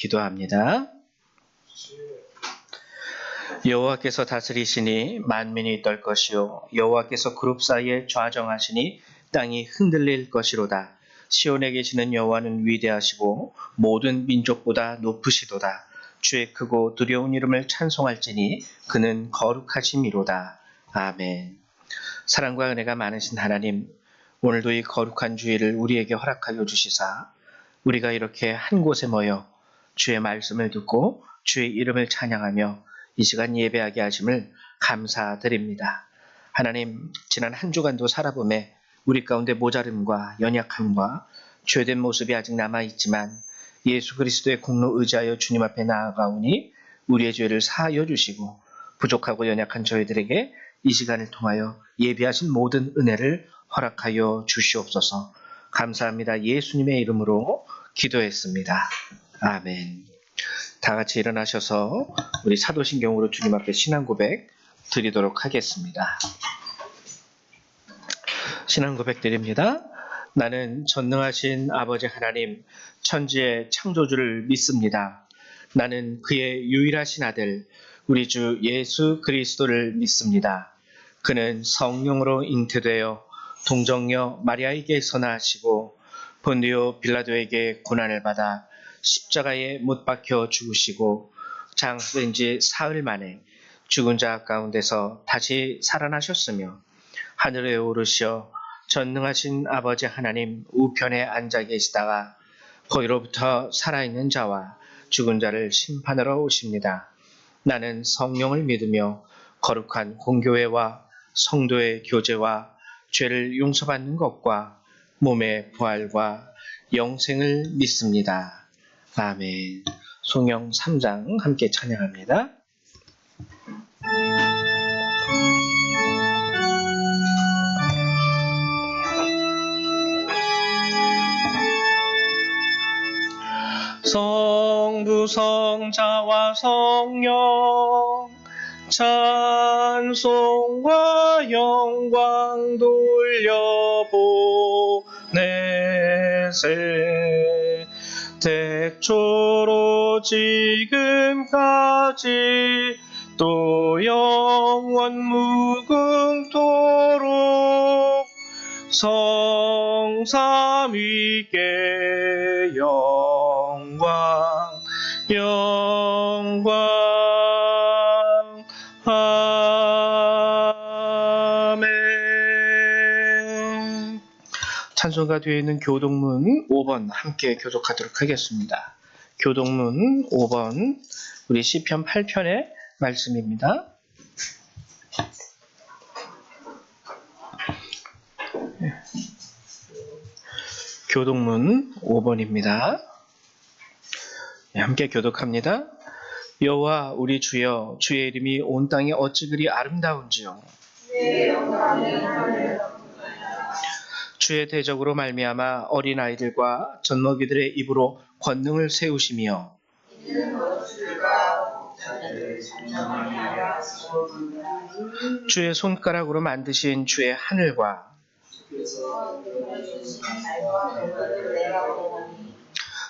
기도합니다. 여호와께서 다스리시니 만민이 떨 것이요 여호와께서 그룹 사이에 좌정하시니 땅이 흔들릴 것이로다. 시온에 계시는 여호와는 위대하시고 모든 민족보다 높으시도다. 주의 크고 두려운 이름을 찬송할지니 그는 거룩하심이로다. 아멘. 사랑과 은혜가 많으신 하나님, 오늘도 이 거룩한 주일을 우리에게 허락하여 주시사 우리가 이렇게 한 곳에 모여 주의 말씀을 듣고 주의 이름을 찬양하며 이 시간 예배하게 하심을 감사드립니다. 하나님, 지난 한 주간도 살아보매 우리 가운데 모자름과 연약함과 죄된 모습이 아직 남아있지만 예수 그리스도의 공로 의지하여 주님 앞에 나아가오니 우리의 죄를 사하여 주시고 부족하고 연약한 저희들에게 이 시간을 통하여 예비하신 모든 은혜를 허락하여 주시옵소서. 감사합니다. 예수님의 이름으로 기도했습니다. 아멘. 다 같이 일어나셔서 우리 사도신경으로 주님 앞에 신앙 고백 드리도록 하겠습니다. 신앙 고백 드립니다. 나는 전능하신 아버지 하나님, 천지의 창조주를 믿습니다. 나는 그의 유일하신 아들, 우리 주 예수 그리스도를 믿습니다. 그는 성령으로 잉태되어 동정녀 마리아에게서 나시고 본디오 빌라도에게 고난을 받아 십자가에 못 박혀 죽으시고 장사된 지 사흘 만에 죽은 자 가운데서 다시 살아나셨으며 하늘에 오르시어 전능하신 아버지 하나님 우편에 앉아 계시다가 거기로부터 살아있는 자와 죽은 자를 심판하러 오십니다. 나는 성령을 믿으며 거룩한 공교회와 성도의 교제와 죄를 용서받는 것과 몸의 부활과 영생을 믿습니다. 아멘. 송영 3장 함께 찬양합니다. 성부 성자와 성령 찬송과 영광 돌려보내세. 태초로 지금까지 또 영원 무궁토록 성삼위께 영광 아멘. 찬송가 뒤에 있는 교동문 5번 함께 교독하도록 하겠습니다. 교동문 5번 우리 시편 8편의 말씀입니다. 교동문 5번입니다. 함께 교독합니다. 여호와 우리 주여, 주의 이름이 온 땅에 어찌 그리 아름다운지요. 주의 대적으로 말미암아 어린아이들과 젖먹이들의 입으로 권능을 세우시며 주의 손가락으로 만드신 주의 하늘과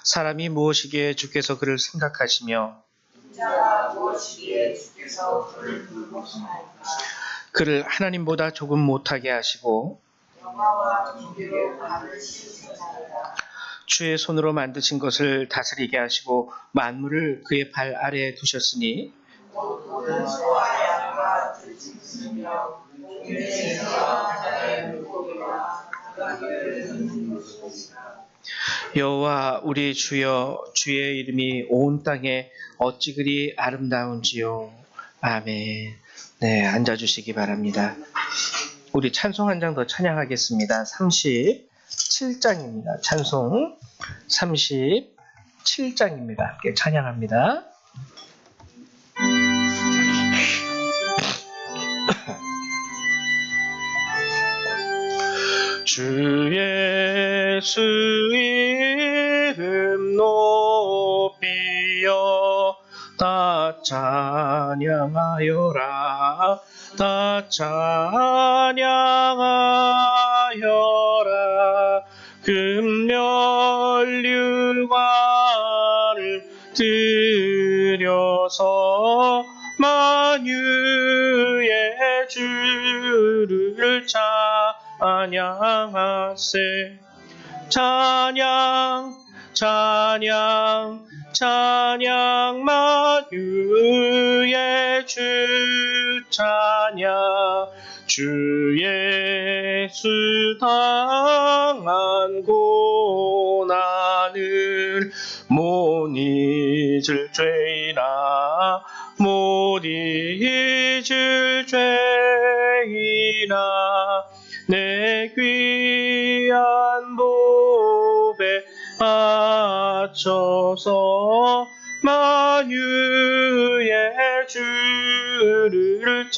사람이 무엇이기에 주께서 그를 생각하시며 그를 하나님보다 조금 못하게 하시고 주의 손으로 만드신 것을 다스리게 하시고 만물을 그의 발 아래에 두셨으니 여호와 우리 주여, 주의 이름이 온 땅에 어찌 그리 아름다운지요. 아멘. 네, 앉아주시기 바랍니다. 우리 찬송 한 장 더 찬양하겠습니다. 37장입니다. 찬송 37장입니다. 함께 찬양합니다. 주 예수 이름 높이여 다 찬양하여라. 다 찬양하여라. 금면류관을 엎드려서 만유의 주를 찬양하세. 찬양 찬양 찬양 만유의 주 찬양 주 예수 당한 고난을 못 잊을 죄이나 못 잊을 죄이나 내 귀한 보배 바쳐서 만유의 주를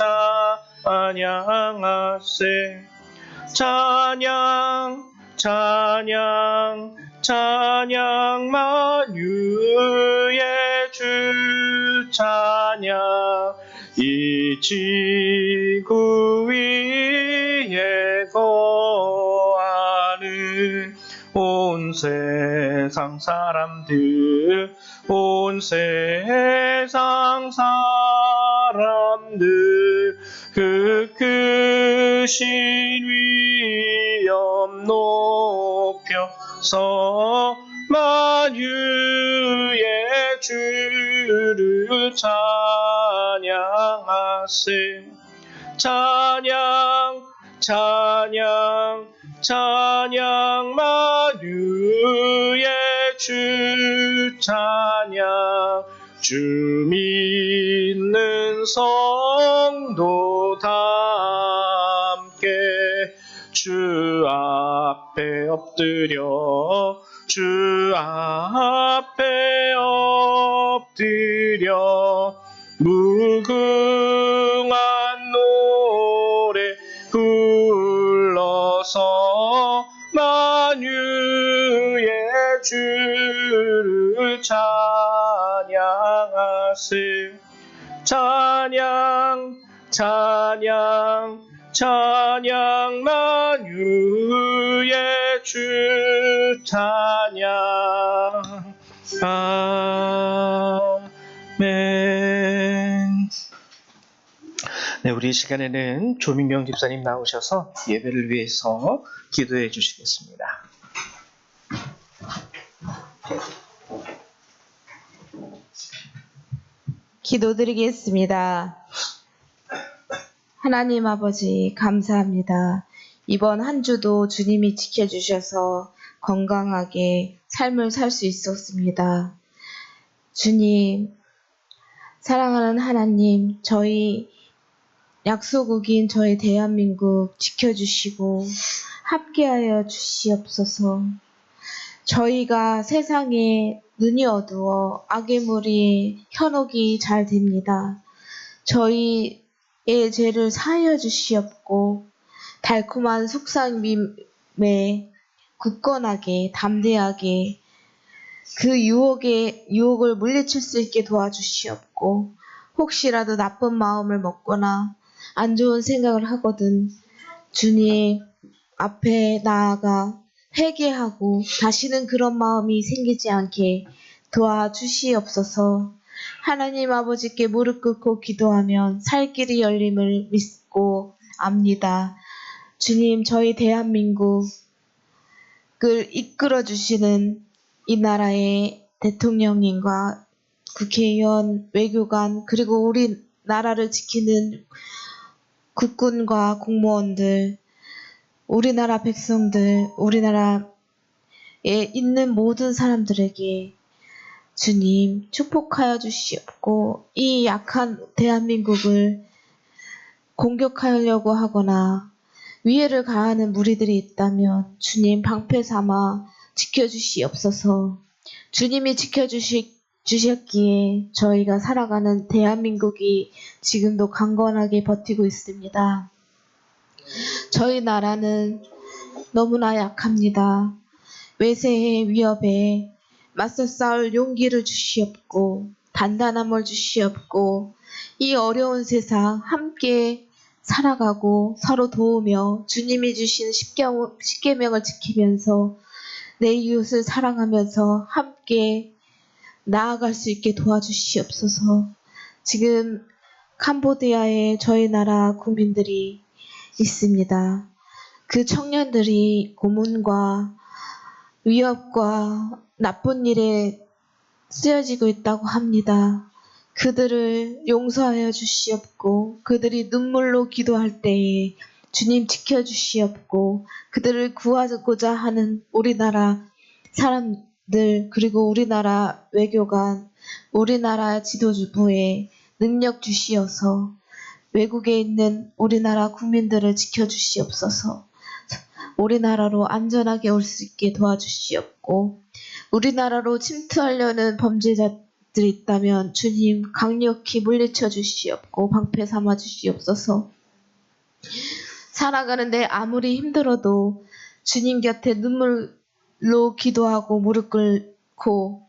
찬양하세. 찬양 찬양 찬양 만유의 주 찬양 이 지구 위에 거하는 온 세상 사람들 온 세상 사람들 그 크신 위엄 높여서 만유의 주를 찬양하세. 찬양 찬양 찬양 만유의 주 찬양 주 믿는 성도 다 함께 주 앞에 엎드려 주 앞에 엎드려 무궁한 노래 불러서 만유의 주를 찬양하세. 찬양 찬양 찬양 만유의 주 찬양 아멘. 네, 우리 이 시간에는 조민경 집사님 나오셔서 예배를 위해서 기도해 주시겠습니다. 기도드리겠습니다. 하나님 아버지 감사합니다. 이번 한 주도 주님이 지켜주셔서 건강하게 삶을 살 수 있었습니다. 주님, 사랑하는 하나님, 저희 약소국인 저희 대한민국 지켜주시고 함께하여 주시옵소서. 저희가 세상에 눈이 어두워 악의 무리에 현혹이 잘 됩니다. 저희의 죄를 사하여 주시옵고 달콤한 속삭임에 굳건하게 담대하게 그 유혹을 물리칠 수 있게 도와주시옵고 혹시라도 나쁜 마음을 먹거나 안 좋은 생각을 하거든 주님 앞에 나아가 회개하고 다시는 그런 마음이 생기지 않게 도와주시옵소서. 하나님 아버지께 무릎 꿇고 기도하면 살 길이 열림을 믿고 압니다. 주님, 저희 대한민국을 이끌어 주시는 이 나라의 대통령님과 국회의원, 외교관, 그리고 우리 나라를 지키는 국군과 공무원들, 우리나라 백성들, 우리나라에 있는 모든 사람들에게 주님 축복하여 주시옵고 이 약한 대한민국을 공격하려고 하거나 위해를 가하는 무리들이 있다면 주님 방패 삼아 지켜주시옵소서. 주님이 지켜주셨기에 저희가 살아가는 대한민국이 지금도 강건하게 버티고 있습니다. 저희 나라는 너무나 약합니다. 외세의 위협에 맞서 싸울 용기를 주시옵고 단단함을 주시옵고 이 어려운 세상 함께 살아가고 서로 도우며 주님이 주신 십계명을 지키면서 내 이웃을 사랑하면서 함께 나아갈 수 있게 도와주시옵소서. 지금 캄보디아에 저희 나라 국민들이 있습니다. 그 청년들이 고문과 위협과 나쁜 일에 쓰여지고 있다고 합니다. 그들을 용서하여 주시옵고 그들이 눈물로 기도할 때에 주님 지켜주시옵고 그들을 구하고자 하는 우리나라 사람들 그리고 우리나라 외교관 우리나라 지도부에 능력 주시어서 외국에 있는 우리나라 국민들을 지켜주시옵소서. 우리나라로 안전하게 올 수 있게 도와주시옵고 우리나라로 침투하려는 범죄자들이 있다면 주님 강력히 물리쳐 주시옵고 방패 삼아 주시옵소서. 살아가는데 아무리 힘들어도 주님 곁에 눈물로 기도하고 무릎 꿇고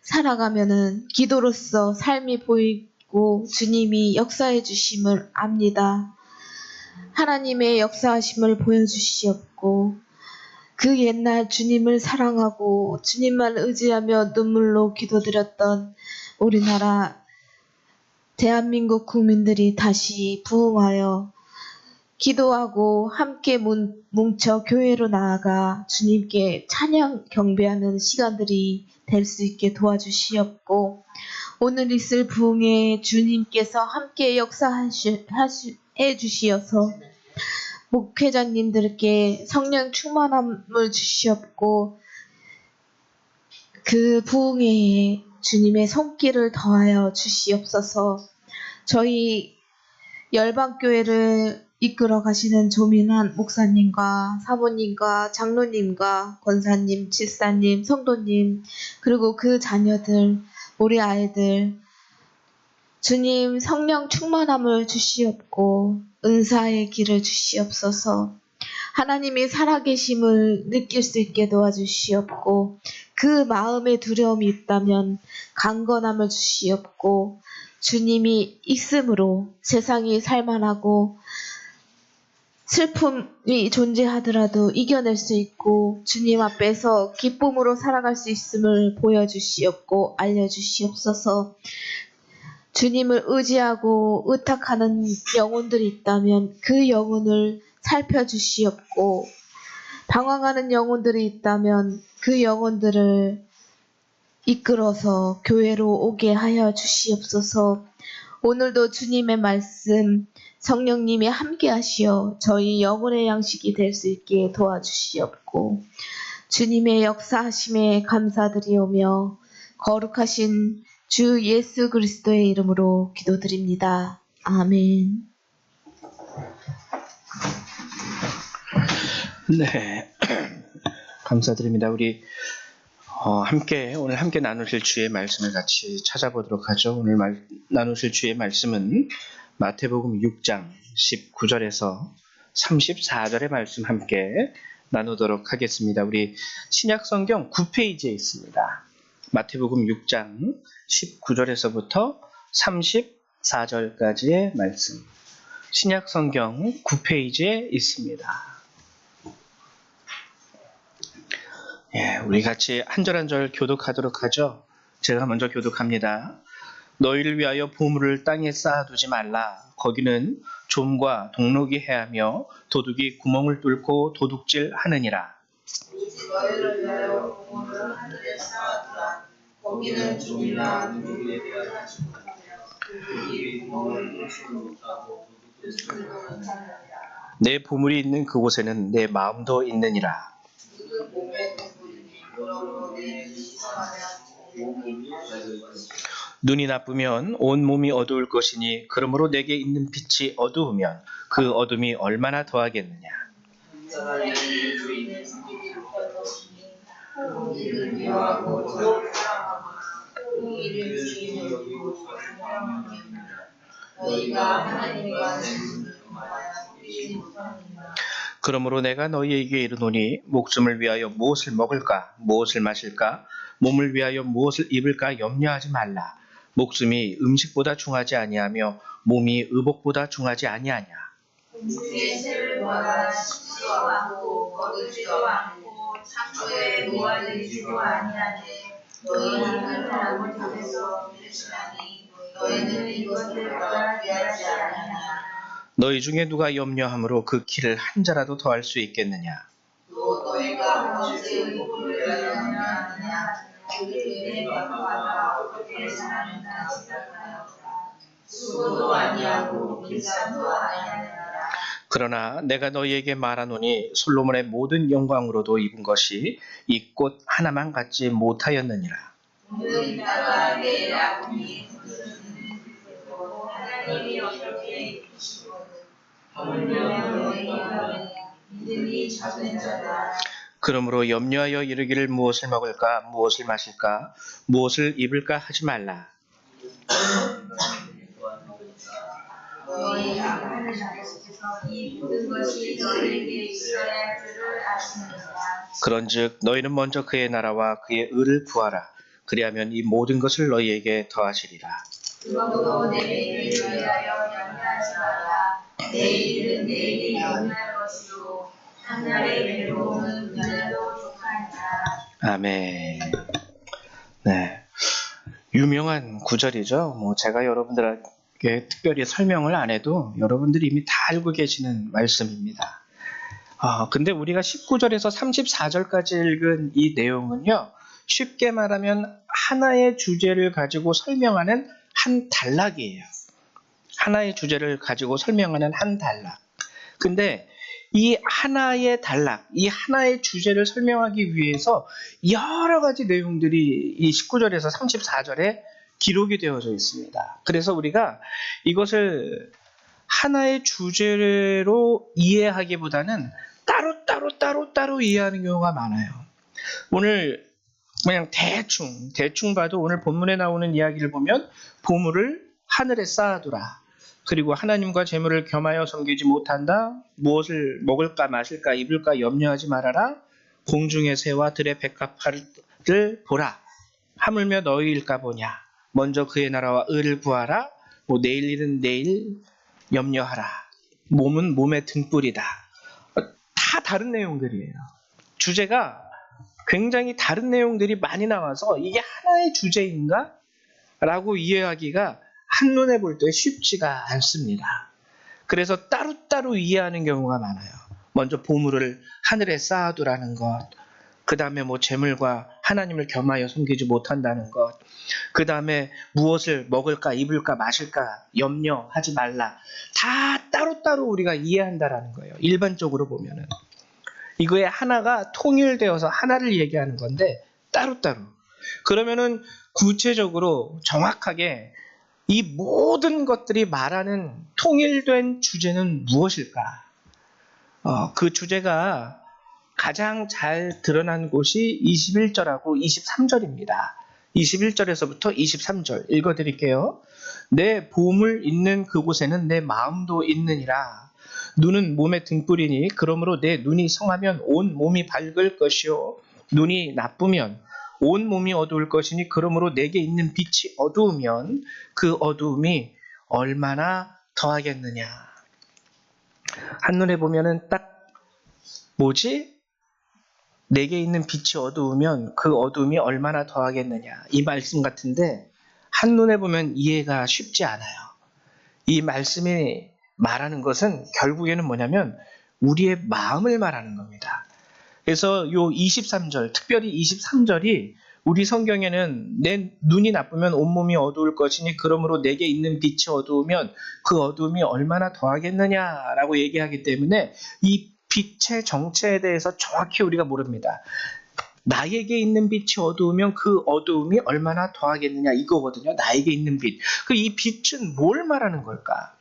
살아가면은 기도로서 삶이 보이고 주님이 역사해 주심을 압니다. 하나님의 역사하심을 보여주시옵고 그 옛날 주님을 사랑하고 주님만 의지하며 눈물로 기도드렸던 우리나라 대한민국 국민들이 다시 부흥하여 기도하고 함께 뭉쳐 교회로 나아가 주님께 찬양 경배하는 시간들이 될 수 있게 도와주시옵고 오늘 있을 부흥에 주님께서 함께 역사해 주시어서 목회자님들께 성령 충만함을 주시옵고 그 부흥회에 주님의 손길을 더하여 주시옵소서. 저희 열방교회를 이끌어 가시는 조민환 목사님과 사모님과 장로님과 권사님, 집사님, 성도님 그리고 그 자녀들, 우리 아이들 주님 성령 충만함을 주시옵고 은사의 길을 주시옵소서. 하나님이 살아계심을 느낄 수 있게 도와주시옵고 그 마음에 두려움이 있다면 강건함을 주시옵고 주님이 있음으로 세상이 살만하고 슬픔이 존재하더라도 이겨낼 수 있고 주님 앞에서 기쁨으로 살아갈 수 있음을 보여주시옵고 알려주시옵소서. 주님을 의지하고 의탁하는 영혼들이 있다면 그 영혼을 살펴주시옵고 방황하는 영혼들이 있다면 그 영혼들을 이끌어서 교회로 오게 하여 주시옵소서. 오늘도 주님의 말씀 성령님이 함께 하시어 저희 영혼의 양식이 될 수 있게 도와주시옵고 주님의 역사하심에 감사드리오며 거룩하신 주 예수 그리스도의 이름으로 기도드립니다. 아멘. 네, 감사드립니다. 우리 오늘 함께 나누실 주의 말씀을 같이 찾아보도록 하죠. 오늘 나누실 주의 말씀은 마태복음 6장 19절에서 34절의 말씀 함께 나누도록 하겠습니다. 우리 신약성경 9페이지에 있습니다. 마태복음 6장 19절에서부터 34절까지의 말씀. 신약성경 9페이지에 있습니다. 예, 우리 같이 한 절 한 절 교독하도록 하죠. 제가 먼저 교독합니다. 너희를 위하여 보물을 땅에 쌓아두지 말라. 거기는 좀과 동록이 해하며 도둑이 구멍을 뚫고 도둑질 하느니라. 너희를 위하여 보물을 하늘에 쌓아두라. 거기는 좀이나 누룩이 되어가지 못하며 도둑이 구멍을 뚫지 못하고 도둑질 하느니라. 내 보물이 있는 그곳에는 내 마음도 있느니라. 그 몸에 도둑이 그러므로 내 눈이 상하면 몸이 밝을 것이다. 눈이 나쁘면 온 몸이 어두울 것이니 그러므로 내게 있는 빛이 어두우면 그 어둠이 얼마나 더하겠느냐. 사람이 주인의 손길이 높은 것이니 그 일을 미워하고 저를 사랑하거나 그 일을 주인이 여기고 사랑하느니라. 너희가 하나님과 진리를 통하여 믿지 못하느니라. 그러므로 내가 너희에게 이르노니 목숨을 위하여 무엇을 먹을까 무엇을 마실까 몸을 위하여 무엇을 입을까 염려하지 말라. 목숨이 음식보다 중하지 아니하며 몸이 의복보다 중하지 아니하냐. 음식의 새를 모아다 씹지도 않고 거두지도 않고 창고에 모아두지도 아니하되 너희 하늘 아버지께서 믿으시나니 너희는 이것을 보다 귀하지 않느냐. 너희 중에 누가 염려함으로 그 키를 한 자라도 더할 수 있겠느냐. 또 너희가 무엇을 복을 염려하느냐. 그때 평화가 어떻게 자라는가 생각하였다. 수고도 아니하고 밀산도 아니하느니라. 그러나 내가 너희에게 말하노니 솔로몬의 모든 영광으로도 입은 것이 이 꽃 하나만 갖지 못하였느니라. 오늘 있다가 내일 아궁이 하나님이 어떻게 입히시거든. 하물며 너희가 믿음이 작은 자다. 그러므로 염려하여 이르기를 무엇을 먹을까 무엇을 마실까 무엇을 입을까 하지 말라. 너희 아버지 아버지께서 이 모든 것이 너희에게 있어야 할 줄을 아시느니라. 그런즉 너희는 먼저 그의 나라와 그의 의를 구하라. 그리하면 이 모든 것을 너희에게 더하시리라. 그것도 내일을 위하여 염려하지 말라. 내일은 내일이 염려할 것이요 한 날의 괴로움은 그날로 족하니라. 아멘. 네, 유명한 구절이죠. 제가 여러분들에게 특별히 설명을 안 해도 여러분들이 이미 다 알고 계시는 말씀입니다. 근데 우리가 19절에서 34절까지 읽은 이 내용은요, 쉽게 말하면 하나의 주제를 가지고 설명하는 한 단락이에요. 하나의 주제를 가지고 설명하는 한 단락. 근데 이 하나의 단락, 이 하나의 주제를 설명하기 위해서 여러 가지 내용들이 이 19절에서 34절에 기록이 되어져 있습니다. 그래서 우리가 이것을 하나의 주제로 이해하기보다는 따로 이해하는 경우가 많아요. 오늘 그냥 대충 봐도 오늘 본문에 나오는 이야기를 보면 보물을 하늘에 쌓아두라. 그리고 하나님과 재물을 겸하여 섬기지 못한다. 무엇을 먹을까 마실까 입을까 염려하지 말아라. 공중의 새와 들의 백합화를 보라. 하물며 너희일까 보냐. 먼저 그의 나라와 의를 구하라. 내일 일은 내일 염려하라. 몸은 몸의 등불이다. 다 다른 내용들이에요. 주제가 굉장히 다른 내용들이 많이 나와서 이게 하나의 주제인가? 라고 이해하기가 한눈에 볼 때 쉽지가 않습니다. 그래서 따로 이해하는 경우가 많아요. 먼저 보물을 하늘에 쌓아두라는 것, 그 다음에 재물과 하나님을 겸하여 섬기지 못한다는 것, 그 다음에 무엇을 먹을까 입을까 마실까 염려하지 말라. 다 따로 우리가 이해한다라는 거예요. 일반적으로 보면은. 이거에 하나가 통일되어서 하나를 얘기하는 건데 따로. 그러면은 구체적으로 정확하게 이 모든 것들이 말하는 통일된 주제는 무엇일까? 그 주제가 가장 잘 드러난 곳이 21절하고 23절입니다. 21절에서부터 23절 읽어드릴게요. 내 보물 있는 그곳에는 내 마음도 있느니라. 눈은 몸의 등불이니 그러므로 내 눈이 성하면 온 몸이 밝을 것이요 눈이 나쁘면 온 몸이 어두울 것이니 그러므로 내게 있는 빛이 어두우면 그 어두움이 얼마나 더하겠느냐. 한눈에 보면은 딱 내게 있는 빛이 어두우면 그 어두움이 얼마나 더하겠느냐. 이 말씀 같은데 한눈에 보면 이해가 쉽지 않아요. 이 말씀이 말하는 것은 결국에는 뭐냐면 우리의 마음을 말하는 겁니다. 그래서 요 23절, 특별히 23절이 우리 성경에는 내 눈이 나쁘면 온몸이 어두울 것이니 그러므로 내게 있는 빛이 어두우면 그 어두움이 얼마나 더하겠느냐라고 얘기하기 때문에 이 빛의 정체에 대해서 정확히 우리가 모릅니다. 나에게 있는 빛이 어두우면 그 어두움이 얼마나 더하겠느냐 이거거든요. 나에게 있는 빛. 이 빛은 뭘 말하는 걸까?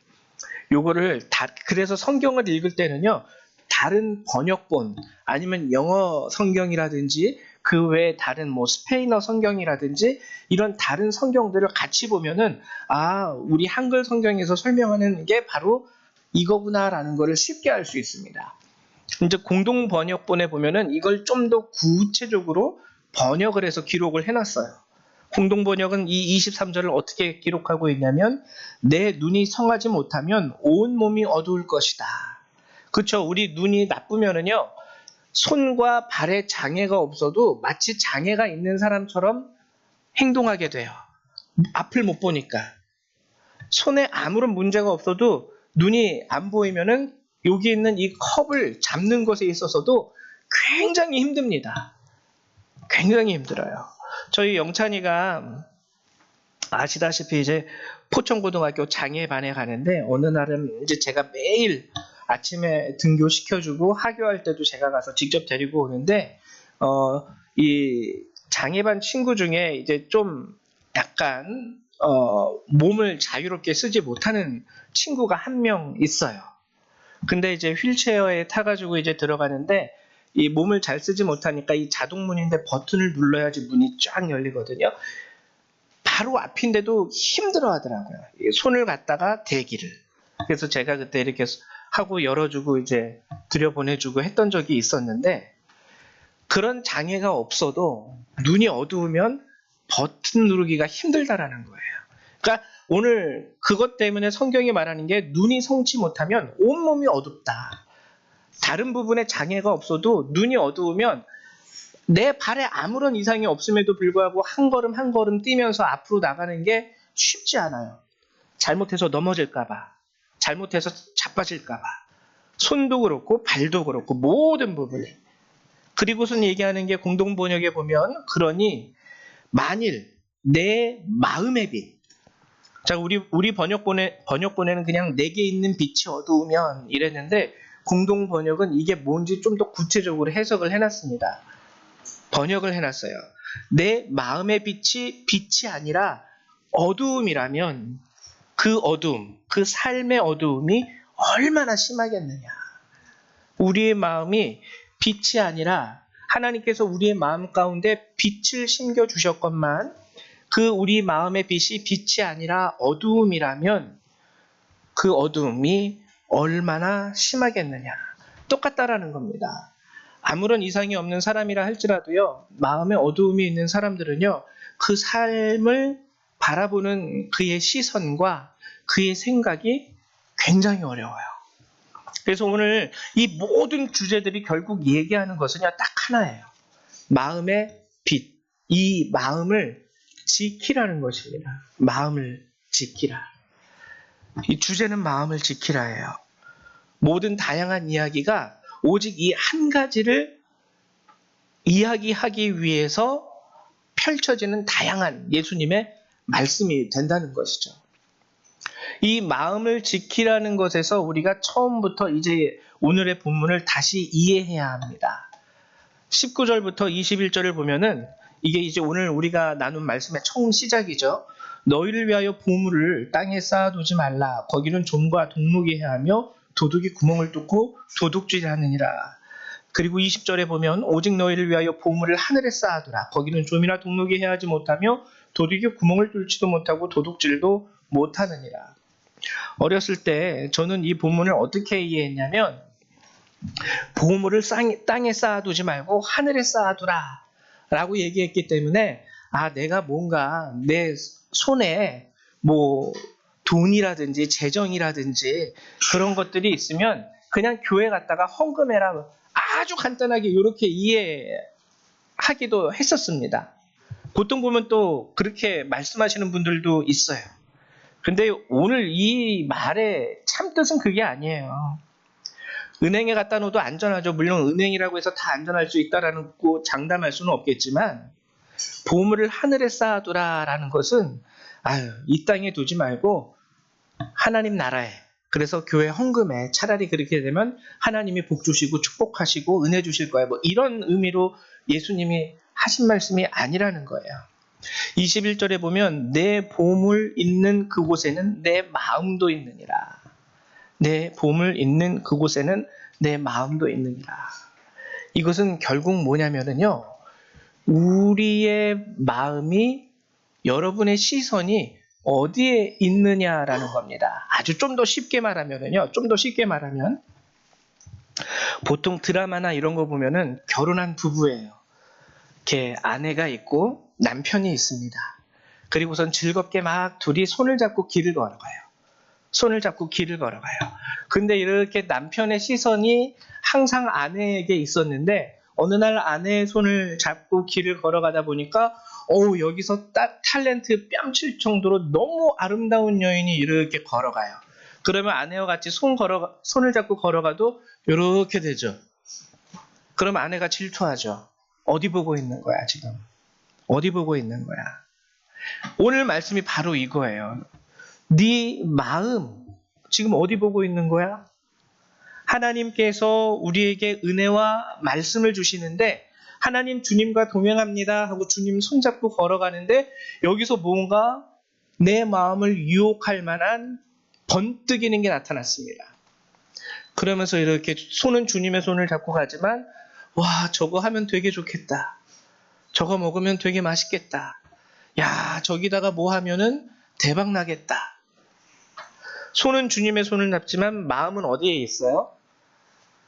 그래서 성경을 읽을 때는요. 다른 번역본 아니면 영어 성경이라든지 그 외에 다른 스페인어 성경이라든지 이런 다른 성경들을 같이 보면은 우리 한글 성경에서 설명하는 게 바로 이거구나라는 것을 쉽게 알 수 있습니다. 이제 공동 번역본에 보면은 이걸 좀 더 구체적으로 번역을 해서 기록을 해놨어요. 공동 번역은 이 23절을 어떻게 기록하고 있냐면 내 눈이 성하지 못하면 온 몸이 어두울 것이다. 그렇죠. 우리 눈이 나쁘면은요. 손과 발에 장애가 없어도 마치 장애가 있는 사람처럼 행동하게 돼요. 앞을 못 보니까. 손에 아무런 문제가 없어도 눈이 안 보이면은 여기 있는 이 컵을 잡는 것에 있어서도 굉장히 힘듭니다. 굉장히 힘들어요. 저희 영찬이가 아시다시피 이제 포천고등학교 장애반에 가는데 어느 날은 이제 제가 매일 아침에 등교시켜주고 하교할 때도 제가 가서 직접 데리고 오는데 이 장애반 친구 중에 이제 좀 약간 몸을 자유롭게 쓰지 못하는 친구가 한 명 있어요. 근데 이제 휠체어에 타가지고 이제 들어가는데 이 몸을 잘 쓰지 못하니까 이 자동문인데 버튼을 눌러야지 문이 쫙 열리거든요. 바로 앞인데도 힘들어 하더라고요. 손을 갖다가 대기를. 그래서 제가 그때 이렇게 하고 열어주고 이제 들여보내주고 했던 적이 있었는데 그런 장애가 없어도 눈이 어두우면 버튼 누르기가 힘들다라는 거예요. 그러니까 오늘 그것 때문에 성경이 말하는 게 눈이 성치 못하면 온몸이 어둡다. 다른 부분에 장애가 없어도 눈이 어두우면 내 발에 아무런 이상이 없음에도 불구하고 한 걸음 한 걸음 뛰면서 앞으로 나가는 게 쉽지 않아요. 잘못해서 넘어질까봐, 잘못해서 자빠질까봐. 손도 그렇고 발도 그렇고 모든 부분이. 그리고선 얘기하는 게 공동번역에 보면 그러니 만일 내 마음의 빛. 자, 우리 번역본에는 그냥 내게 있는 빛이 어두우면 이랬는데 공동번역은 이게 뭔지 좀 더 구체적으로 해석을 해놨습니다. 번역을 해놨어요. 내 마음의 빛이 아니라 어두움이라면 그 어두움, 그 삶의 어두움이 얼마나 심하겠느냐. 우리의 마음이 빛이 아니라 하나님께서 우리의 마음 가운데 빛을 심겨주셨건만 그 우리 마음의 빛이 아니라 어두움이라면 그 어두움이 얼마나 심하겠느냐. 똑같다라는 겁니다. 아무런 이상이 없는 사람이라 할지라도요, 마음에 어두움이 있는 사람들은요, 그 삶을 바라보는 그의 시선과 그의 생각이 굉장히 어려워요. 그래서 오늘 이 모든 주제들이 결국 얘기하는 것은요, 딱 하나예요. 마음의 빛. 이 마음을 지키라는 것입니다. 마음을 지키라. 이 주제는 마음을 지키라예요. 모든 다양한 이야기가 오직 이 한 가지를 이야기하기 위해서 펼쳐지는 다양한 예수님의 말씀이 된다는 것이죠. 이 마음을 지키라는 것에서 우리가 처음부터 이제 오늘의 본문을 다시 이해해야 합니다. 19절부터 21절을 보면은 이게 이제 오늘 우리가 나눈 말씀의 처음 시작이죠. 너희를 위하여 보물을 땅에 쌓아두지 말라. 거기는 좀과 동록이 해하며 도둑이 구멍을 뚫고 도둑질하느니라. 그리고 20절에 보면 오직 너희를 위하여 보물을 하늘에 쌓아두라. 거기는 좀이나 동록이 해하지 못하며 도둑이 구멍을 뚫지도 못하고 도둑질도 못하느니라. 어렸을 때 저는 이 본문을 어떻게 이해했냐면 보물을 땅에 쌓아두지 말고 하늘에 쌓아두라 라고 얘기했기 때문에 내가 뭔가 내 손에 뭐 돈이라든지 재정이라든지 그런 것들이 있으면 그냥 교회 갔다가 헌금해라, 아주 간단하게 이렇게 이해하기도 했었습니다. 보통 보면 또 그렇게 말씀하시는 분들도 있어요. 근데 오늘 이 말의 참뜻은 그게 아니에요. 은행에 갖다 놓어도 안전하죠. 물론 은행이라고 해서 다 안전할 수 있다라는 거 장담할 수는 없겠지만 보물을 하늘에 쌓아두라라는 것은 이 땅에 두지 말고 하나님 나라에, 그래서 교회 헌금에 차라리 그렇게 되면 하나님이 복 주시고 축복하시고 은혜 주실 거예요. 뭐 이런 의미로 예수님이 하신 말씀이 아니라는 거예요. 21절에 보면 내 보물 있는 그곳에는 내 마음도 있느니라. 내 보물 있는 그곳에는 내 마음도 있느니라. 이것은 결국 뭐냐면요, 우리의 마음이, 여러분의 시선이 어디에 있느냐라는 겁니다. 아주 좀 더 쉽게 말하면요, 보통 드라마나 이런 거 보면은 결혼한 부부예요. 이렇게 아내가 있고 남편이 있습니다. 그리고선 즐겁게 막 둘이 손을 잡고 길을 걸어가요. 근데 이렇게 남편의 시선이 항상 아내에게 있었는데 어느 날 아내의 손을 잡고 길을 걸어가다 보니까 여기서 딱 탤런트 뺨칠 정도로 너무 아름다운 여인이 이렇게 걸어가요. 그러면 아내와 같이 손을 잡고 걸어가도 이렇게 되죠. 그럼 아내가 질투하죠. 어디 보고 있는 거야, 지금? 어디 보고 있는 거야? 오늘 말씀이 바로 이거예요. 네 마음, 지금 어디 보고 있는 거야? 하나님께서 우리에게 은혜와 말씀을 주시는데 하나님 주님과 동행합니다 하고 주님 손잡고 걸어가는데 여기서 뭔가 내 마음을 유혹할 만한 번뜩이는 게 나타났습니다. 그러면서 이렇게 손은 주님의 손을 잡고 가지만 와, 저거 하면 되게 좋겠다. 저거 먹으면 되게 맛있겠다. 야, 저기다가 뭐 하면은 대박 나겠다. 손은 주님의 손을 잡지만 마음은 어디에 있어요?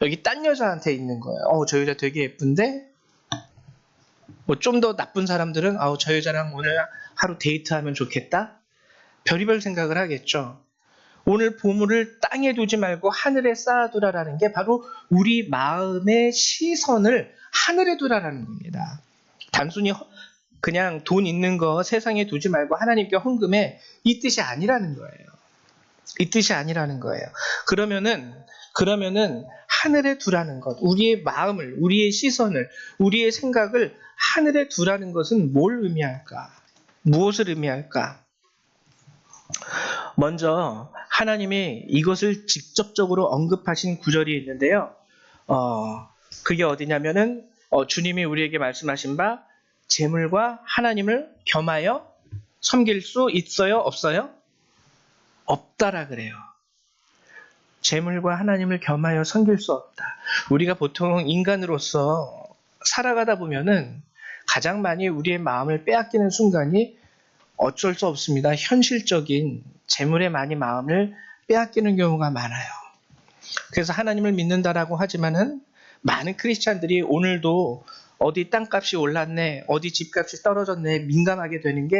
여기 딴 여자한테 있는 거예요. 저 여자 되게 예쁜데? 뭐 좀 더 나쁜 사람들은 저 여자랑 오늘 하루 데이트하면 좋겠다? 별의별 생각을 하겠죠. 오늘 보물을 땅에 두지 말고 하늘에 쌓아두라라는 게 바로 우리 마음의 시선을 하늘에 두라라는 겁니다. 단순히 그냥 돈 있는 거 세상에 두지 말고 하나님께 헌금해, 이 뜻이 아니라는 거예요. 이 뜻이 아니라는 거예요. 그러면은 하늘에 두라는 것, 우리의 마음을, 우리의 시선을, 우리의 생각을 하늘에 두라는 것은 뭘 의미할까? 무엇을 의미할까? 먼저 하나님이 이것을 직접적으로 언급하신 구절이 있는데요. 그게 어디냐면은 주님이 우리에게 말씀하신 바 재물과 하나님을 겸하여 섬길 수 있어요? 없어요? 없다라 그래요. 재물과 하나님을 겸하여 섬길 수 없다. 우리가 보통 인간으로서 살아가다 보면은 가장 많이 우리의 마음을 빼앗기는 순간이 어쩔 수 없습니다. 현실적인 재물에 많이 마음을 빼앗기는 경우가 많아요. 그래서 하나님을 믿는다라고 하지만은 많은 크리스찬들이 오늘도 어디 땅값이 올랐네, 어디 집값이 떨어졌네 민감하게 되는 게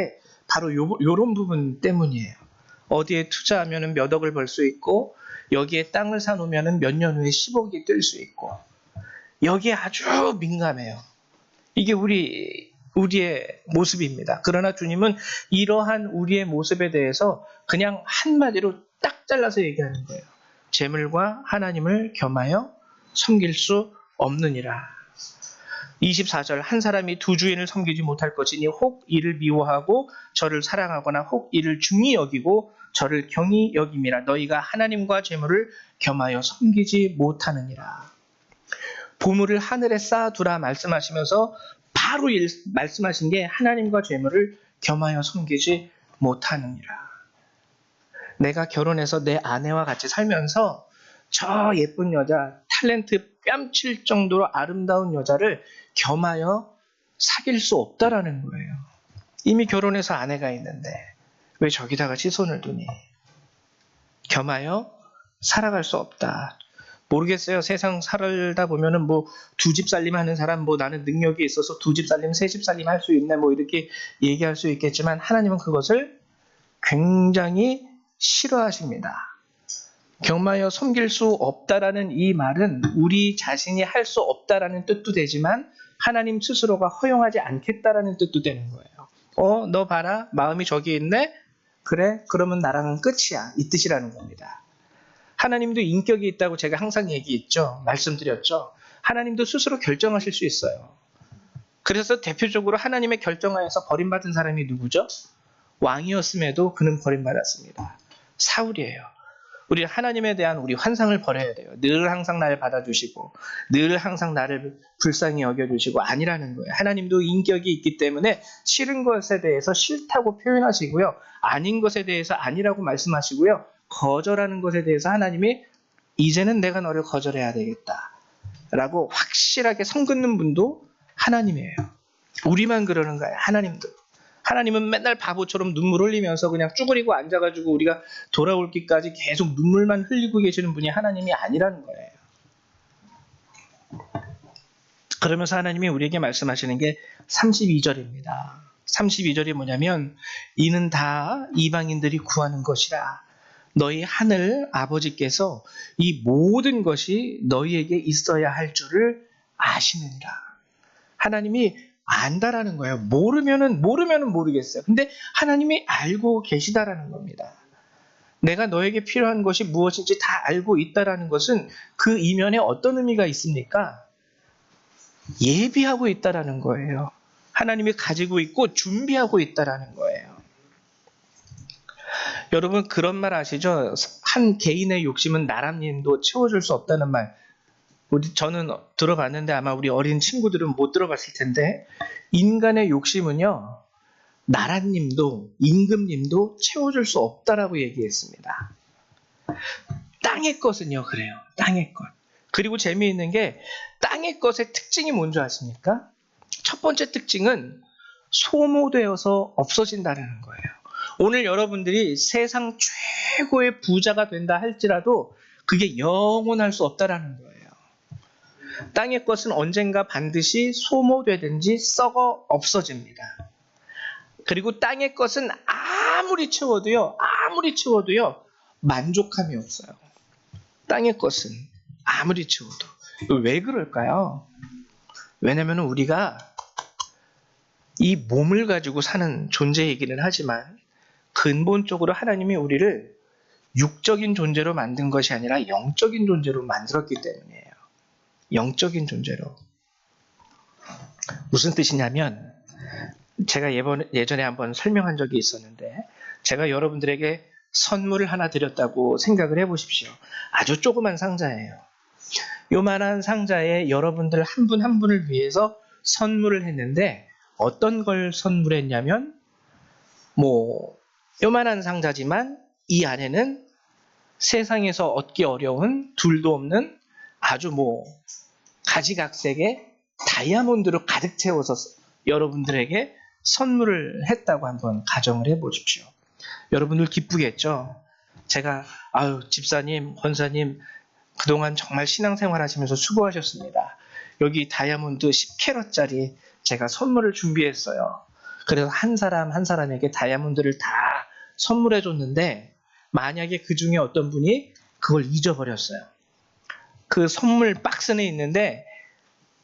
바로 요런 부분 때문이에요. 어디에 투자하면 몇 억을 벌 수 있고 여기에 땅을 사놓으면 몇 년 후에 10억이 뜰 수 있고 여기에 아주 민감해요. 이게 우리의 모습입니다. 그러나 주님은 이러한 우리의 모습에 대해서 그냥 한마디로 딱 잘라서 얘기하는 거예요. 재물과 하나님을 겸하여 섬길 수 없느니라. 24절 한 사람이 두 주인을 섬기지 못할 것이니 혹 이를 미워하고 저를 사랑하거나 혹 이를 중히 여기고 저를 경히 여김이라. 너희가 하나님과 재물을 겸하여 섬기지 못하느니라. 보물을 하늘에 쌓아두라 말씀하시면서 바로 말씀하신 게 하나님과 재물을 겸하여 섬기지 못하느니라. 내가 결혼해서 내 아내와 같이 살면서 저 예쁜 여자, 탤런트 뺨칠 정도로 아름다운 여자를 겸하여 사귈 수 없다라는 거예요. 이미 결혼해서 아내가 있는데 왜 저기다가 시선을 두니? 겸하여 살아갈 수 없다. 모르겠어요. 세상 살다 보면은 뭐 두 집 살림 하는 사람, 뭐 나는 능력이 있어서 두 집 살림, 세 집 살림 할 수 있네, 뭐 이렇게 얘기할 수 있겠지만 하나님은 그것을 굉장히 싫어하십니다. 겸하여 섬길 수 없다라는 이 말은 우리 자신이 할 수 없다라는 뜻도 되지만 하나님 스스로가 허용하지 않겠다라는 뜻도 되는 거예요. 너 봐라, 마음이 저기 있네? 그래? 그러면 나랑은 끝이야. 이 뜻이라는 겁니다. 하나님도 인격이 있다고 제가 항상 얘기했죠. 말씀드렸죠. 하나님도 스스로 결정하실 수 있어요. 그래서 대표적으로 하나님의 결정하에서 버림받은 사람이 누구죠? 왕이었음에도 그는 버림받았습니다. 사울이에요. 우리 하나님에 대한 우리 환상을 버려야 돼요. 늘 항상 나를 받아주시고 늘 항상 나를 불쌍히 여겨주시고 아니라는 거예요. 하나님도 인격이 있기 때문에 싫은 것에 대해서 싫다고 표현하시고요. 아닌 것에 대해서 아니라고 말씀하시고요. 거절하는 것에 대해서 하나님이 이제는 내가 너를 거절해야 되겠다 라고 확실하게 선 긋는 분도 하나님이에요. 우리만 그러는 거예요. 하나님은 맨날 바보처럼 눈물 흘리면서 그냥 쭈그리고 앉아가지고 우리가 돌아올 기까지 계속 눈물만 흘리고 계시는 분이 하나님이 아니라는 거예요. 그러면서 하나님이 우리에게 말씀하시는 게 32절입니다. 32절이 뭐냐면 이는 다 이방인들이 구하는 것이라. 너희 하늘 아버지께서 이 모든 것이 너희에게 있어야 할 줄을 아시느니라. 하나님이 안다라는 거예요. 모르면은 모르겠어요. 근데 하나님이 알고 계시다라는 겁니다. 내가 너에게 필요한 것이 무엇인지 다 알고 있다라는 것은 그 이면에 어떤 의미가 있습니까? 예비하고 있다라는 거예요. 하나님이 가지고 있고 준비하고 있다라는 거예요. 여러분 그런 말 아시죠? 한 개인의 욕심은 나랏님도 채워줄 수 없다는 말. 저는 들어봤는데 아마 우리 어린 친구들은 못 들어봤을 텐데, 인간의 욕심은요 나랏님도 임금님도 채워줄 수 없다라고 얘기했습니다. 땅의 것은요 그래요. 땅의 것. 그리고 재미있는 게 땅의 것의 특징이 뭔지 아십니까? 첫 번째 특징은 소모되어서 없어진다는 거예요. 오늘 여러분들이 세상 최고의 부자가 된다 할지라도 그게 영원할 수 없다라는 거예요. 땅의 것은 언젠가 반드시 소모되든지 썩어 없어집니다. 그리고 땅의 것은 아무리 채워도요 만족함이 없어요. 땅의 것은 아무리 채워도. 왜 그럴까요? 왜냐하면 우리가 이 몸을 가지고 사는 존재이기는 하지만 근본적으로 하나님이 우리를 육적인 존재로 만든 것이 아니라 영적인 존재로 만들었기 때문이에요. 영적인 존재로. 무슨 뜻이냐면 제가 예전에 한번 설명한 적이 있었는데, 제가 여러분들에게 선물을 하나 드렸다고 생각을 해보십시오. 아주 조그만 상자예요. 요만한 상자에 여러분들 한 분 한 분을 위해서 선물을 했는데 어떤 걸 선물했냐면 요만한 상자지만 이 안에는 세상에서 얻기 어려운 둘도 없는 아주 가지각색의 다이아몬드로 가득 채워서 여러분들에게 선물을 했다고 한번 가정을 해보십시오. 여러분들 기쁘겠죠? 제가 집사님, 권사님 그동안 정말 신앙생활 하시면서 수고하셨습니다. 여기 다이아몬드 10캐럿짜리 제가 선물을 준비했어요. 그래서 한 사람 한 사람에게 다이아몬드를 다 선물해 줬는데 만약에 그 중에 어떤 분이 그걸 잊어버렸어요. 그 선물 박스는 있는데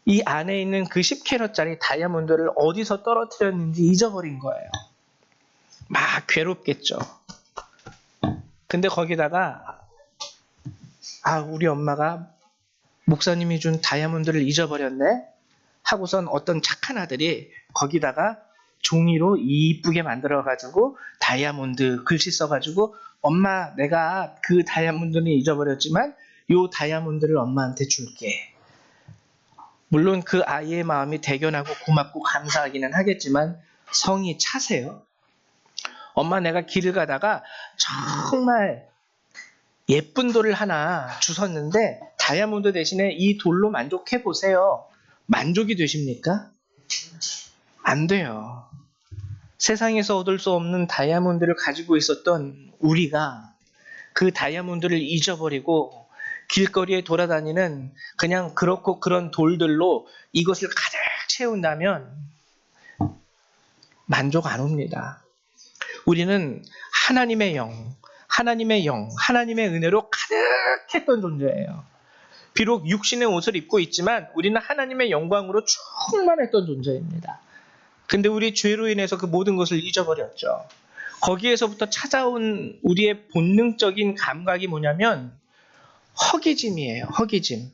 이 안에 있는 그 10캐럿짜리 다이아몬드를 어디서 떨어뜨렸는지 잊어버린 거예요. 막 괴롭겠죠. 근데 거기다가 우리 엄마가 목사님이 준 다이아몬드를 잊어버렸네 하고선 어떤 착한 아들이 거기다가 종이로 이쁘게 만들어가지고 다이아몬드 글씨 써가지고 엄마 내가 그 다이아몬드는 잊어버렸지만 요 다이아몬드를 엄마한테 줄게. 물론 그 아이의 마음이 대견하고 고맙고 감사하기는 하겠지만 성이 차세요. 엄마 내가 길을 가다가 정말 예쁜 돌을 하나 주웠는데 다이아몬드 대신에 이 돌로 만족해 보세요. 만족이 되십니까? 안 돼요. 세상에서 얻을 수 없는 다이아몬드를 가지고 있었던 우리가 그 다이아몬드를 잊어버리고 길거리에 돌아다니는 그냥 그렇고 그런 돌들로 이것을 가득 채운다면 만족 안 옵니다. 우리는 하나님의 영, 하나님의 은혜로 가득했던 존재예요. 비록 육신의 옷을 입고 있지만 우리는 하나님의 영광으로 충만했던 존재입니다. 근데 우리 죄로 인해서 그 모든 것을 잊어버렸죠. 거기에서부터 찾아온 우리의 본능적인 감각이 뭐냐면 허기짐이에요. 허기짐.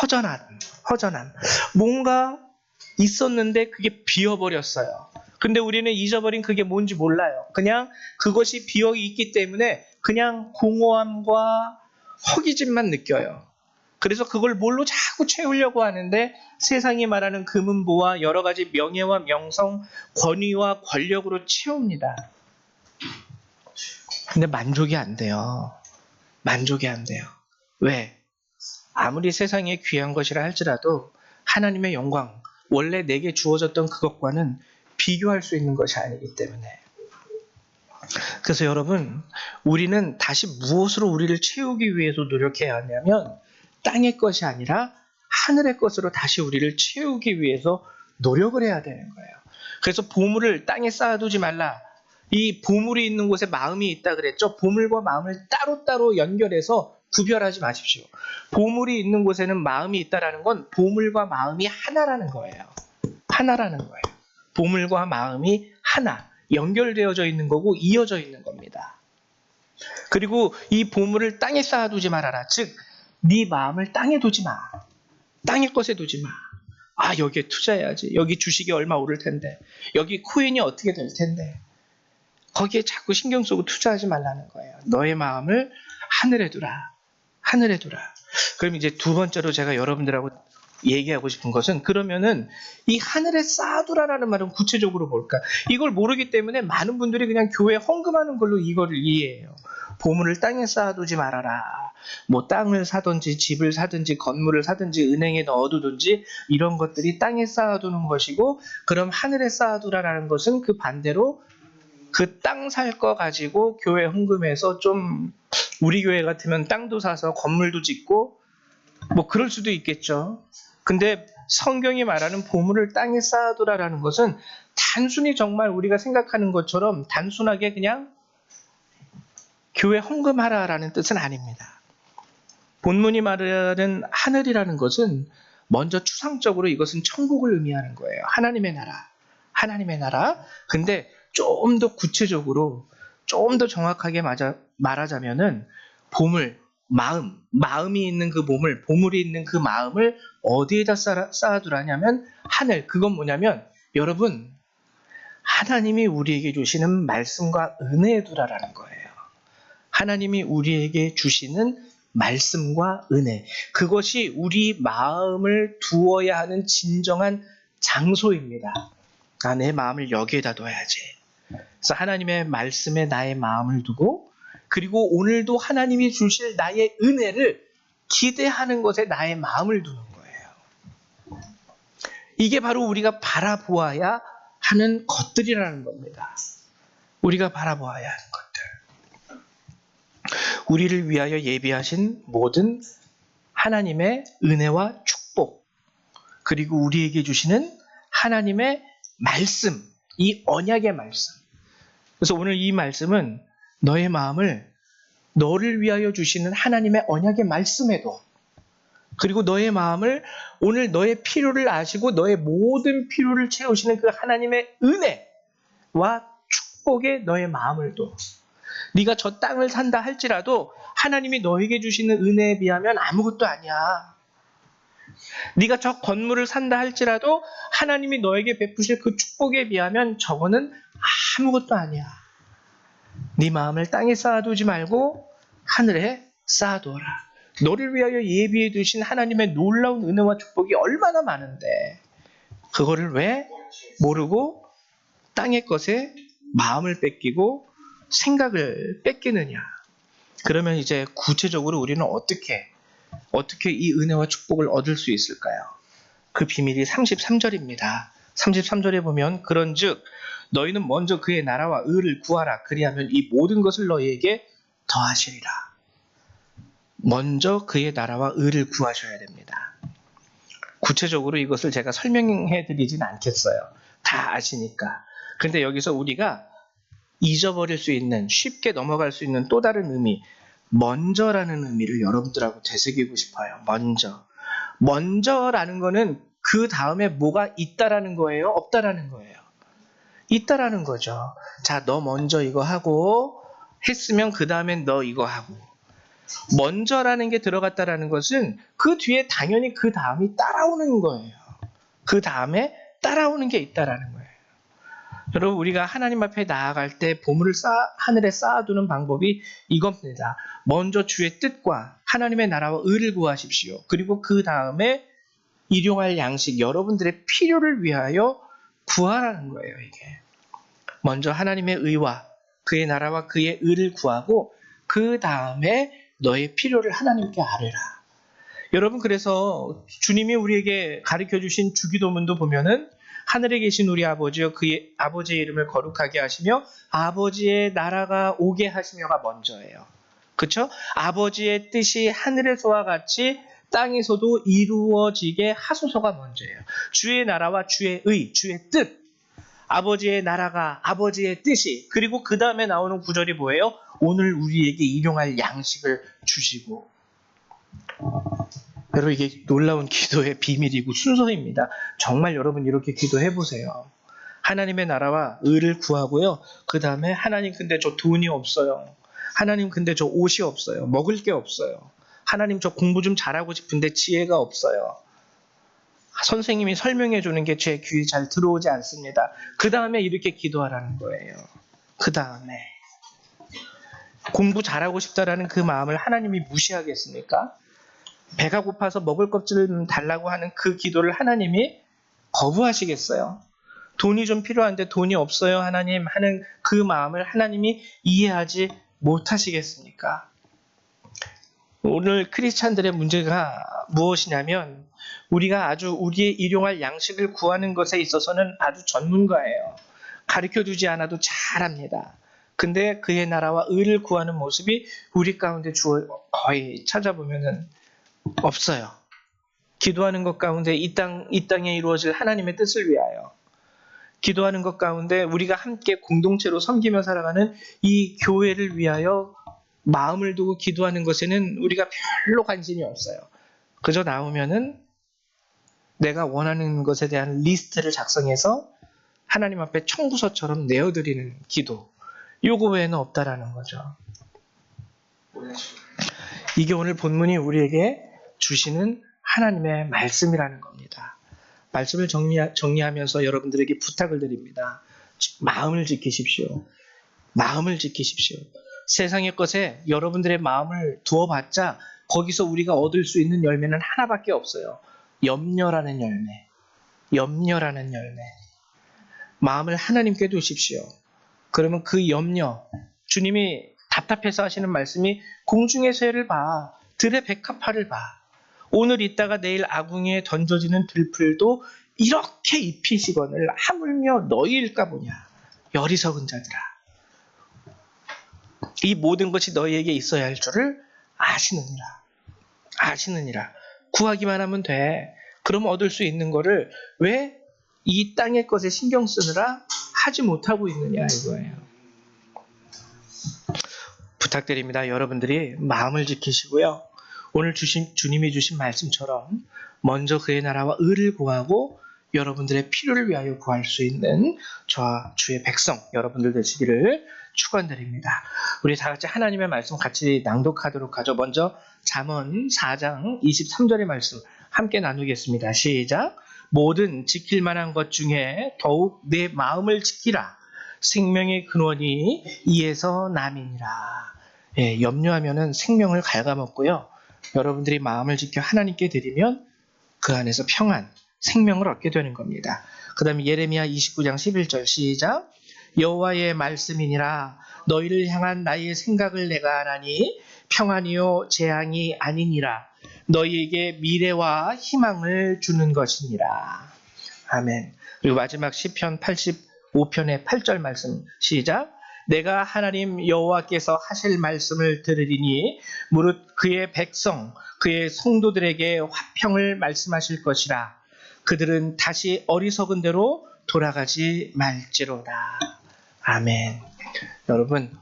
허전함. 뭔가 있었는데 그게 비어버렸어요. 근데 우리는 잊어버린 그게 뭔지 몰라요. 그냥 그것이 비어 있기 때문에 그냥 공허함과 허기짐만 느껴요. 그래서 그걸 뭘로 자꾸 채우려고 하는데 세상이 말하는 금은보와 여러 가지 명예와 명성, 권위와 권력으로 채웁니다. 근데 만족이 안 돼요. 왜? 아무리 세상에 귀한 것이라 할지라도 하나님의 영광, 원래 내게 주어졌던 그것과는 비교할 수 있는 것이 아니기 때문에. 그래서 여러분, 우리는 다시 무엇으로 우리를 채우기 위해서 노력해야 하냐면 땅의 것이 아니라 하늘의 것으로 다시 우리를 채우기 위해서 노력을 해야 되는 거예요. 그래서 보물을 땅에 쌓아두지 말라. 이 보물이 있는 곳에 마음이 있다 그랬죠. 보물과 마음을 따로따로 연결해서 구별하지 마십시오. 보물이 있는 곳에는 마음이 있다라는 건 보물과 마음이 하나라는 거예요. 하나라는 거예요. 보물과 마음이 하나, 연결되어져 있는 거고 이어져 있는 겁니다. 그리고 이 보물을 땅에 쌓아두지 말아라. 즉, 네 마음을 땅에 두지 마. 땅의 것에 두지 마. 아, 여기에 투자해야지. 여기 주식이 얼마 오를 텐데. 여기 코인이 어떻게 될 텐데. 거기에 자꾸 신경 쓰고 투자하지 말라는 거예요. 너의 마음을 하늘에 두라. 하늘에 두라. 그럼 이제 두 번째로 제가 여러분들하고 얘기하고 싶은 것은, 그러면은 이 하늘에 쌓아두라라는 말은 구체적으로 뭘까? 이걸 모르기 때문에 많은 분들이 그냥 교회 헌금하는 걸로 이거를 이해해요. 보물을 땅에 쌓아두지 말아라. 뭐 땅을 사든지 집을 사든지 건물을 사든지 은행에 넣어두든지 이런 것들이 땅에 쌓아두는 것이고, 그럼 하늘에 쌓아두라라는 것은 그 반대로 그 땅 살 거 가지고 교회 헌금해서 좀, 우리 교회 같으면 땅도 사서 건물도 짓고 뭐 그럴 수도 있겠죠. 근데 성경이 말하는 보물을 땅에 쌓아두라라는 것은 단순히 정말 우리가 생각하는 것처럼 단순하게 그냥 교회 헌금하라라는 뜻은 아닙니다. 본문이 말하는 하늘이라는 것은 먼저 추상적으로 이것은 천국을 의미하는 거예요. 하나님의 나라. 하나님의 나라. 근데 좀 더 구체적으로, 좀 더 정확하게 말하자면은 보물, 마음이 있는 그 보물이 있는 그 마음을 어디에다 쌓아두라냐면 하늘. 그건 뭐냐면, 여러분, 하나님이 우리에게 주시는 말씀과 은혜에 두라라는 거예요. 하나님이 우리에게 주시는 말씀과 은혜. 그것이 우리 마음을 두어야 하는 진정한 장소입니다. 아, 내 마음을 여기에다 둬야지. 그래서 하나님의 말씀에 나의 마음을 두고, 그리고 오늘도 하나님이 주실 나의 은혜를 기대하는 것에 나의 마음을 두는 거예요. 이게 바로 우리가 바라보아야 하는 것들이라는 겁니다. 우리가 바라보아야 하는 것들. 우리를 위하여 예비하신 모든 하나님의 은혜와 축복, 그리고 우리에게 주시는 하나님의 말씀, 이 언약의 말씀. 그래서 오늘 이 말씀은 너의 마음을 너를 위하여 주시는 하나님의 언약의 말씀에도, 그리고 너의 마음을 오늘 너의 필요를 아시고 너의 모든 필요를 채우시는 그 하나님의 은혜와 축복에 너의 마음을 둬. 네가 저 땅을 산다 할지라도 하나님이 너에게 주시는 은혜에 비하면 아무것도 아니야. 네가 저 건물을 산다 할지라도 하나님이 너에게 베푸실 그 축복에 비하면 저거는 아무것도 아니야. 네 마음을 땅에 쌓아두지 말고 하늘에 쌓아두어라. 너를 위하여 예비해 두신 하나님의 놀라운 은혜와 축복이 얼마나 많은데 그거를 왜 모르고 땅의 것에 마음을 뺏기고 생각을 뺏기느냐. 그러면 이제 구체적으로 우리는 어떻게 이 은혜와 축복을 얻을 수 있을까요? 그 비밀이 33절입니다. 33절에 보면, 그런즉 너희는 먼저 그의 나라와 의를 구하라. 그리하면 이 모든 것을 너희에게 더하시리라. 먼저 그의 나라와 의를 구하셔야 됩니다. 구체적으로 이것을 제가 설명해 드리진 않겠어요. 다 아시니까. 그런데 여기서 우리가 잊어버릴 수 있는, 쉽게 넘어갈 수 있는 또 다른 의미, 먼저라는 의미를 여러분들하고 되새기고 싶어요. 먼저라는 거는 그 다음에 뭐가 있다라는 거예요? 없다라는 거예요? 있다라는 거죠. 자, 너 먼저 이거 하고 했으면 그 다음엔 너 이거 하고. 먼저라는 게 들어갔다라는 것은 그 뒤에 당연히 그 다음이 따라오는 거예요. 그 다음에 따라오는 게 있다라는 거예요. 여러분, 우리가 하나님 앞에 나아갈 때 보물을 하늘에 쌓아두는 방법이 이겁니다. 먼저 주의 뜻과 하나님의 나라와 의를 구하십시오. 그리고 그 다음에 일용할 양식, 여러분들의 필요를 위하여 구하라는 거예요. 이게 먼저 하나님의 의와 그의 나라와 그의 의를 구하고 그 다음에 너의 필요를 하나님께 아뢰라. 여러분, 그래서 주님이 우리에게 가르쳐주신 주기도문도 보면은 하늘에 계신 우리 아버지여 그의 아버지의 이름을 거룩하게 하시며 아버지의 나라가 오게 하시며가 먼저예요. 그렇죠? 아버지의 뜻이 하늘에서와 같이 땅에서도 이루어지게 하소서가 먼저예요. 주의 나라와 주의 의, 주의 뜻, 아버지의 나라가, 아버지의 뜻이, 그리고 그 다음에 나오는 구절이 뭐예요? 오늘 우리에게 일용할 양식을 주시고. 여러분 이게 놀라운 기도의 비밀이고 순서입니다. 정말 여러분 이렇게 기도해 보세요. 하나님의 나라와 의를 구하고요. 그 다음에 하나님 근데 저 돈이 없어요. 하나님 근데 저 옷이 없어요. 먹을 게 없어요. 하나님 저 공부 좀 잘하고 싶은데 지혜가 없어요. 선생님이 설명해 주는 게 제 귀에 잘 들어오지 않습니다. 그 다음에 이렇게 기도하라는 거예요. 그 다음에 공부 잘하고 싶다라는 그 마음을 하나님이 무시하겠습니까? 배가 고파서 먹을 껍질을 달라고 하는 그 기도를 하나님이 거부하시겠어요? 돈이 좀 필요한데 돈이 없어요 하나님 하는 그 마음을 하나님이 이해하지 못하시겠습니까? 오늘 크리스찬들의 문제가 무엇이냐면 우리가 아주 우리의 일용할 양식을 구하는 것에 있어서는 아주 전문가예요. 가르쳐주지 않아도 잘합니다. 근데 그의 나라와 의를 구하는 모습이 우리 가운데 거의 찾아보면은 없어요. 기도하는 것 가운데 이 땅에 이루어질 하나님의 뜻을 위하여 기도하는 것 가운데 우리가 함께 공동체로 섬기며 살아가는 이 교회를 위하여 마음을 두고 기도하는 것에는 우리가 별로 관심이 없어요. 그저 나오면은 내가 원하는 것에 대한 리스트를 작성해서 하나님 앞에 청구서처럼 내어드리는 기도. 요거 외에는 없다라는 거죠. 이게 오늘 본문이 우리에게 주시는 하나님의 말씀이라는 겁니다. 말씀을 정리하면서 여러분들에게 부탁을 드립니다. 마음을 지키십시오. 마음을 지키십시오. 세상의 것에 여러분들의 마음을 두어봤자 거기서 우리가 얻을 수 있는 열매는 하나밖에 없어요. 염려라는 열매. 염려라는 열매. 마음을 하나님께 두십시오. 그러면 그 염려, 주님이 답답해서 하시는 말씀이 공중의 새를 봐, 들의 백합화를 봐. 오늘 있다가 내일 아궁이에 던져지는 들풀도 이렇게 입히시거늘 하물며 너희일까 보냐. 어리석은 자들아. 이 모든 것이 너희에게 있어야 할 줄을 아시느니라. 아시느니라. 구하기만 하면 돼. 그럼 얻을 수 있는 거를 왜 이 땅의 것에 신경 쓰느라 하지 못하고 있느냐 이거예요. 부탁드립니다. 여러분들이 마음을 지키시고요. 오늘 주님이 주신 말씀처럼 먼저 그의 나라와 의를 구하고 여러분들의 필요를 위하여 구할 수 있는 저와 주의 백성 여러분들 되시기를 축원드립니다. 우리 다 같이 하나님의 말씀 같이 낭독하도록 하죠. 먼저 잠언 4장 23절의 말씀 함께 나누겠습니다. 시작. 모든 지킬 만한 것 중에 더욱 내 마음을 지키라. 생명의 근원이 이에서 남이니라. 예, 염려하면은 생명을 갉아먹고요. 여러분들이 마음을 지켜 하나님께 드리면 그 안에서 평안, 생명을 얻게 되는 겁니다. 그 다음에 예레미야 29장 11절 시작. 여호와의 말씀이니라. 너희를 향한 나의 생각을 내가 아나니 평안이요 재앙이 아니니라. 너희에게 미래와 희망을 주는 것이니라. 아멘. 그리고 마지막 시편 85편의 8절 말씀 시작. 내가 하나님 여호와께서 하실 말씀을 들으리니 무릇 그의 백성 그의 성도들에게 화평을 말씀하실 것이라. 그들은 다시 어리석은 대로 돌아가지 말지로다. 아멘. 여러분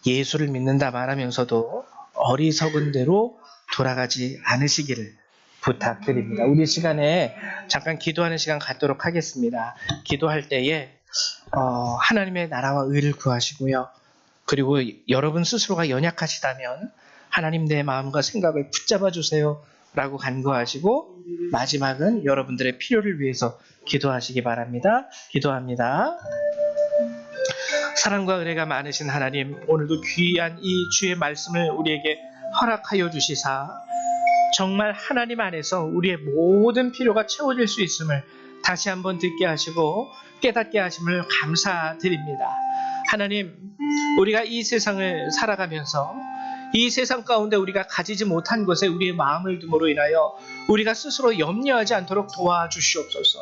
예수를 믿는다 말하면서도 어리석은 대로 돌아가지 않으시기를 부탁드립니다. 우리 시간에 잠깐 기도하는 시간 갖도록 하겠습니다. 기도할 때에 하나님의 나라와 의를 구하시고요. 그리고 여러분 스스로가 연약하시다면 하나님 내 마음과 생각을 붙잡아 주세요 라고 간구하시고 마지막은 여러분들의 필요를 위해서 기도하시기 바랍니다. 기도합니다. 사랑과 은혜가 많으신 하나님, 오늘도 귀한 이 주의 말씀을 우리에게 허락하여 주시사 정말 하나님 안에서 우리의 모든 필요가 채워질 수 있음을 다시 한번 듣게 하시고 깨닫게 하심을 감사드립니다. 하나님, 우리가 이 세상을 살아가면서 이 세상 가운데 우리가 가지지 못한 것에 우리의 마음을 둠으로 인하여 우리가 스스로 염려하지 않도록 도와주시옵소서.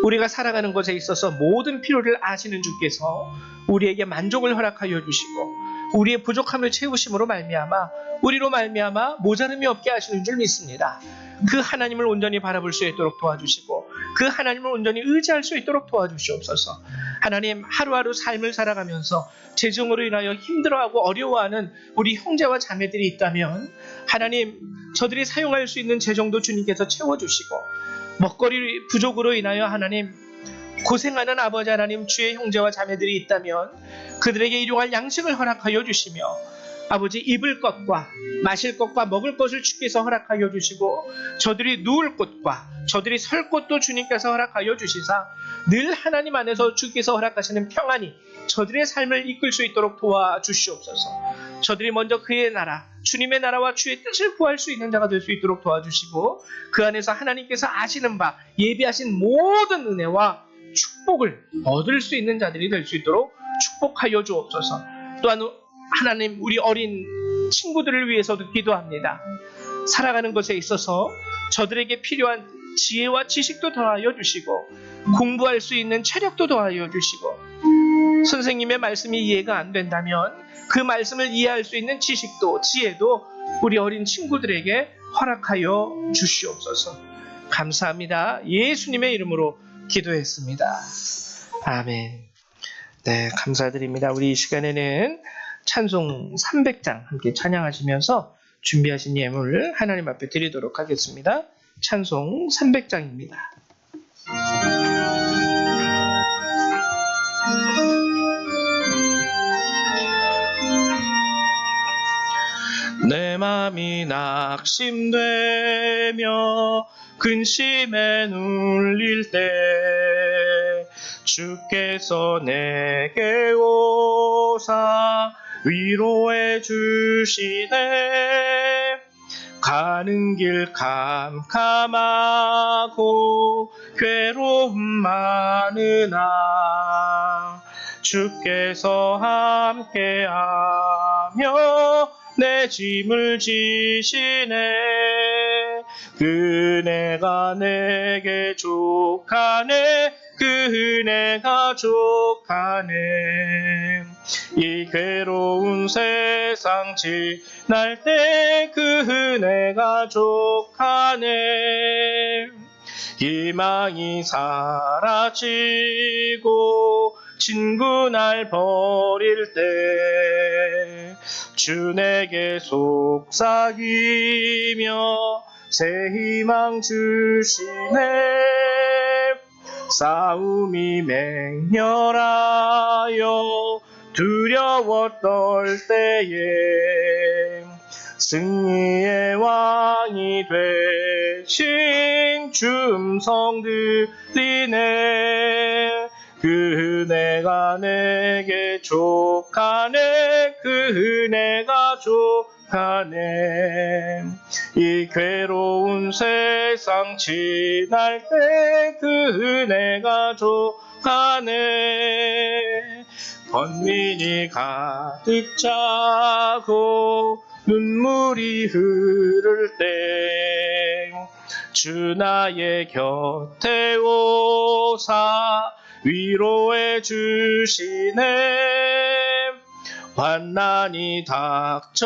우리가 살아가는 것에 있어서 모든 필요를 아시는 주께서 우리에게 만족을 허락하여 주시고 우리의 부족함을 채우심으로 말미암아 우리로 말미암아 모자름이 없게 하시는 줄 믿습니다. 그 하나님을 온전히 바라볼 수 있도록 도와주시고 그 하나님을 온전히 의지할 수 있도록 도와주시옵소서. 하나님, 하루하루 삶을 살아가면서 재정으로 인하여 힘들어하고 어려워하는 우리 형제와 자매들이 있다면 하나님, 저들이 사용할 수 있는 재정도 주님께서 채워주시고, 먹거리 부족으로 인하여 하나님 고생하는 아버지 하나님, 주의 형제와 자매들이 있다면 그들에게 일용할 양식을 허락하여 주시며, 아버지, 입을 것과 마실 것과 먹을 것을 주께서 허락하여 주시고, 저들이 누울 곳과 저들이 설 곳도 주님께서 허락하여 주시사 늘 하나님 안에서 주께서 허락하시는 평안이 저들의 삶을 이끌 수 있도록 도와주시옵소서. 저들이 먼저 그의 나라, 주님의 나라와 주의 뜻을 구할 수 있는 자가 될 수 있도록 도와주시고, 그 안에서 하나님께서 아시는 바 예비하신 모든 은혜와 축복을 얻을 수 있는 자들이 될 수 있도록 축복하여 주옵소서. 또한 하나님, 우리 어린 친구들을 위해서도 기도합니다. 살아가는 것에 있어서 저들에게 필요한 지혜와 지식도 더하여 주시고, 공부할 수 있는 체력도 더하여 주시고, 선생님의 말씀이 이해가 안 된다면 그 말씀을 이해할 수 있는 지식도 지혜도 우리 어린 친구들에게 허락하여 주시옵소서. 감사합니다. 예수님의 이름으로 기도했습니다. 아멘. 네, 감사드립니다. 우리 이 시간에는 찬송 300장 함께 찬양하시면서 준비하신 예물을 하나님 앞에 드리도록 하겠습니다. 찬송 300장입니다. 내 맘이 낙심되며 근심에 눌릴 때 주께서 내게 오사 위로해 주시네. 가는 길 캄캄하고 괴로움 많으나 주께서 함께하며 내 짐을 지시네. 그네가 내게 족하네. 그네가 족하네. 이 괴로운 세상 지날 때 그네가 족하네. 희망이 사라지고 친구 날 버릴 때 주 내게 속삭이며 새 희망 주시네. 싸움이 맹렬하여 두려워 떨 때에 승리의 왕이 되신 주 음성 들리네. 그네가 내게 족하네. 그네가 족하네. 이 괴로운 세상 지날 때 그네가 족하네. 번민이 가득 차고 눈물이 흐를 때 주 나의 곁에 오사 위로해 주시네. 환난이 닥쳐와서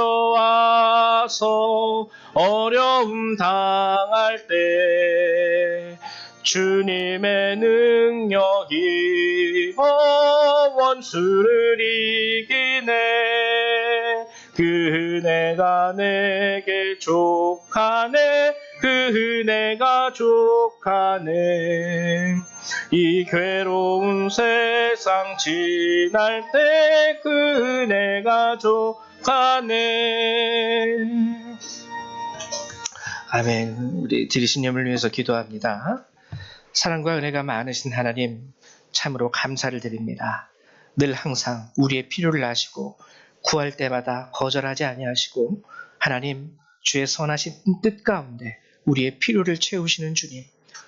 어려움 당할 때 주님의 능력 입어 원수를 이기네. 그네가 내게 족하네. 그네가 족하네. 이 괴로운 세상 지날 때 그네가 족하네. 아멘. 우리 들으신 예물을 위해서 기도합니다. 사랑과 은혜가 많으신 하나님, 참으로 감사를 드립니다. 늘 항상 우리의 필요를 아시고 구할 때마다 거절하지 아니하시고 하나님, 주의 선하신 뜻 가운데 우리의 필요를 채우시는 주님,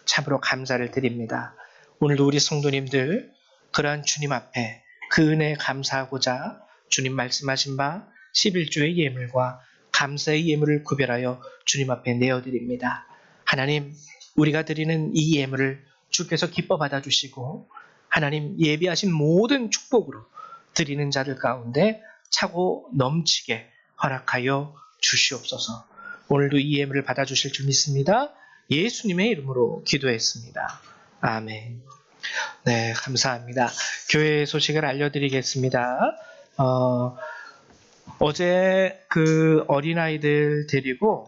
참으로 감사를 드립니다. 오늘도 우리 성도님들 그러한 주님 앞에 그 은혜에 감사하고자 주님 말씀하신 바 11조의 예물과 감사의 예물을 구별하여 주님 앞에 내어드립니다. 하나님, 우리가 드리는 이 예물을 주께서 기뻐 받아주시고 하나님 예비하신 모든 축복으로 드리는 자들 가운데 차고 넘치게 허락하여 주시옵소서. 오늘도 이 예물을 받아주실 줄 믿습니다. 예수님의 이름으로 기도했습니다. 아멘. 네, 감사합니다. 교회 소식을 알려드리겠습니다. 어제 그 어린아이들 데리고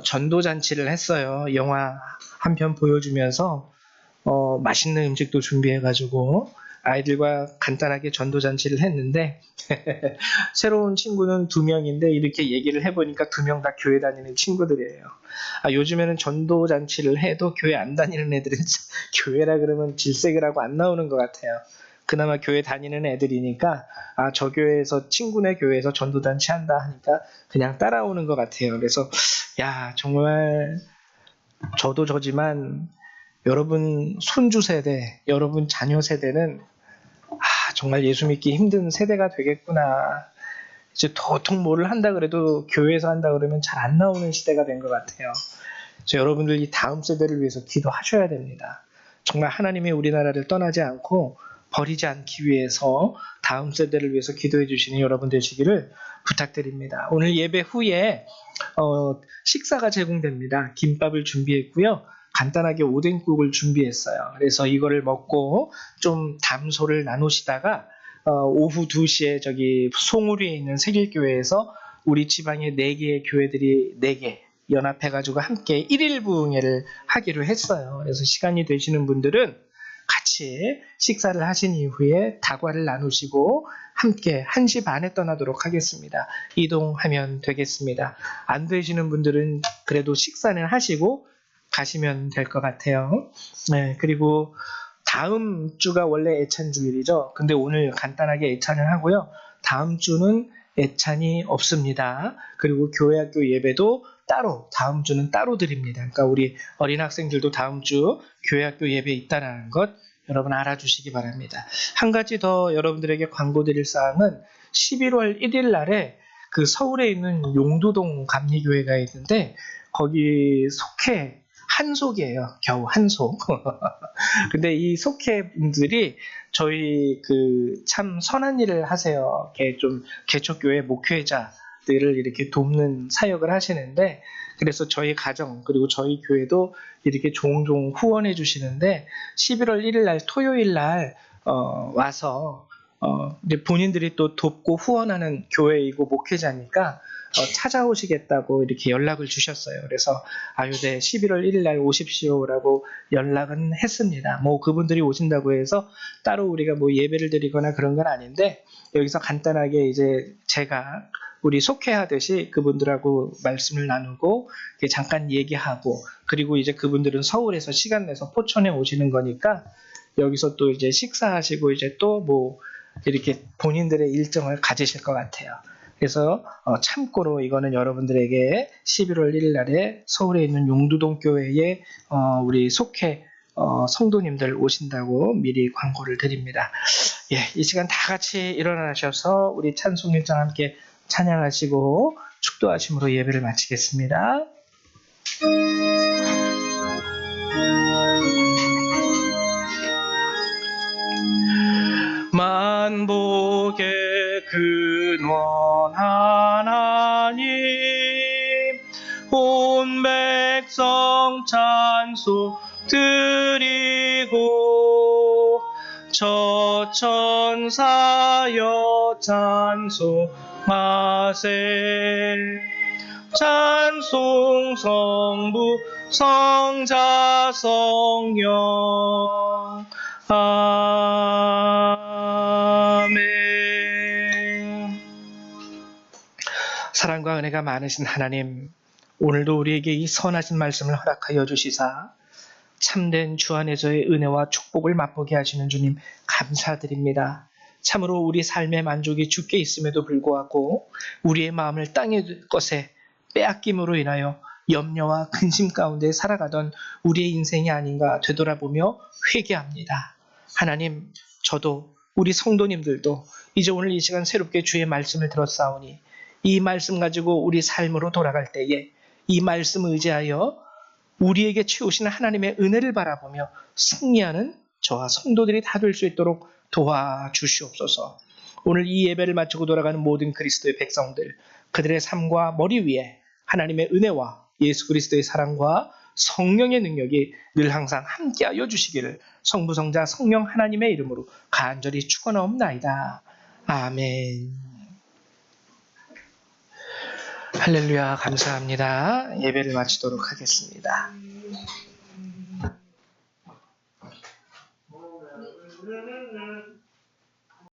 전도잔치를 했어요. 영화 한 편 보여주면서 맛있는 음식도 준비해가지고 아이들과 간단하게 전도잔치를 했는데 새로운 친구는 2명인데 이렇게 얘기를 해보니까 2명 다 교회 다니는 친구들이에요. 요즘에는 전도잔치를 해도 교회 안 다니는 애들은 교회라 그러면 질색이라고 안 나오는 것 같아요. 그나마 교회 다니는 애들이니까 저 교회에서 친구네 교회에서 전도잔치 한다 하니까 그냥 따라오는 것 같아요. 그래서 야 정말 저도 저지만 여러분 손주 세대, 여러분 자녀 세대는 정말 예수 믿기 힘든 세대가 되겠구나. 이제 도통 뭐를 한다 그래도 교회에서 한다 그러면 잘 안 나오는 시대가 된 것 같아요. 그래서 여러분들 이 다음 세대를 위해서 기도하셔야 됩니다. 정말 하나님이 우리나라를 떠나지 않고 버리지 않기 위해서 다음 세대를 위해서 기도해 주시는 여러분 되시기를 부탁드립니다. 오늘 예배 후에 식사가 제공됩니다. 김밥을 준비했고요. 간단하게 오뎅국을 준비했어요. 그래서 이거를 먹고 좀 담소를 나누시다가 오후 2시에 저기 송우리에 있는 세길교회에서 우리 지방의 4개의 교회들이 4개 연합해가지고 함께 1일 부흥회를 하기로 했어요. 그래서 시간이 되시는 분들은 같이 식사를 하신 이후에 다과를 나누시고 함께 1시 반에 떠나도록 하겠습니다. 이동하면 되겠습니다. 안 되시는 분들은 그래도 식사는 하시고 가시면 될 것 같아요. 네, 그리고 다음 주가 원래 애찬주일이죠. 근데 오늘 간단하게 애찬을 하고요. 다음 주는 애찬이 없습니다. 그리고 교회학교 예배도 따로 다음 주는 따로 드립니다. 그러니까 우리 어린 학생들도 다음 주 교회학교 예배 있다는 것 여러분 알아주시기 바랍니다. 한 가지 더 여러분들에게 광고드릴 사항은 11월 1일 날에 그 서울에 있는 용두동 감리교회가 있는데 거기 속해 한속이에요. 겨우 한속. 근데 이 속해분들이 저희 그 참 선한 일을 하세요. 이렇게 좀 개척교회 목회자들을 이렇게 돕는 사역을 하시는데 그래서 저희 가정 그리고 저희 교회도 이렇게 종종 후원해 주시는데 11월 1일 날 토요일 날 와서 이제 본인들이 또 돕고 후원하는 교회이고 목회자니까 찾아오시겠다고 이렇게 연락을 주셨어요. 그래서 네, 11월 1일 날 오십시오라고 연락은 했습니다. 뭐 그분들이 오신다고 해서 따로 우리가 뭐 예배를 드리거나 그런 건 아닌데 여기서 간단하게 이제 제가 우리 속회하듯이 그분들하고 말씀을 나누고 잠깐 얘기하고 그리고 이제 그분들은 서울에서 시간 내서 포천에 오시는 거니까 여기서 또 이제 식사하시고 이제 또 뭐 이렇게 본인들의 일정을 가지실 것 같아요. 그래서 참고로 이거는 여러분들에게 11월 1일 날에 서울에 있는 용두동 교회에 우리 속회 성도님들 오신다고 미리 광고를 드립니다. 예, 이 시간 다 같이 일어나셔서 우리 찬송 1장 함께 찬양하시고 축도하심으로 예배를 마치겠습니다. 만복의 근원 하나님 온 백성 찬송 드리고 저 천사여 찬송하세 찬송 성부 성자 성령 아멘. 사랑과 은혜가 많으신 하나님, 오늘도 우리에게 이 선하신 말씀을 허락하여 주시사 참된 주 안에서의 은혜와 축복을 맛보게 하시는 주님 감사드립니다. 참으로 우리 삶의 만족이 주께 있음에도 불구하고 우리의 마음을 땅의 것에 빼앗김으로 인하여 염려와 근심 가운데 살아가던 우리의 인생이 아닌가 되돌아보며 회개합니다. 하나님, 저도 우리 성도님들도 이제 오늘 이 시간 새롭게 주의 말씀을 들었사오니 이 말씀 가지고 우리 삶으로 돌아갈 때에 이 말씀 의지하여 우리에게 채우시는 하나님의 은혜를 바라보며 승리하는 저와 성도들이 다 될 수 있도록 도와주시옵소서. 오늘 이 예배를 마치고 돌아가는 모든 그리스도의 백성들, 그들의 삶과 머리 위에 하나님의 은혜와 예수 그리스도의 사랑과 성령의 능력이 늘 항상 함께하여 주시기를 성부, 성자, 성령 하나님의 이름으로 간절히 축원하옵나이다. 아멘. 할렐루야, 감사합니다. 예배를 마치도록 하겠습니다.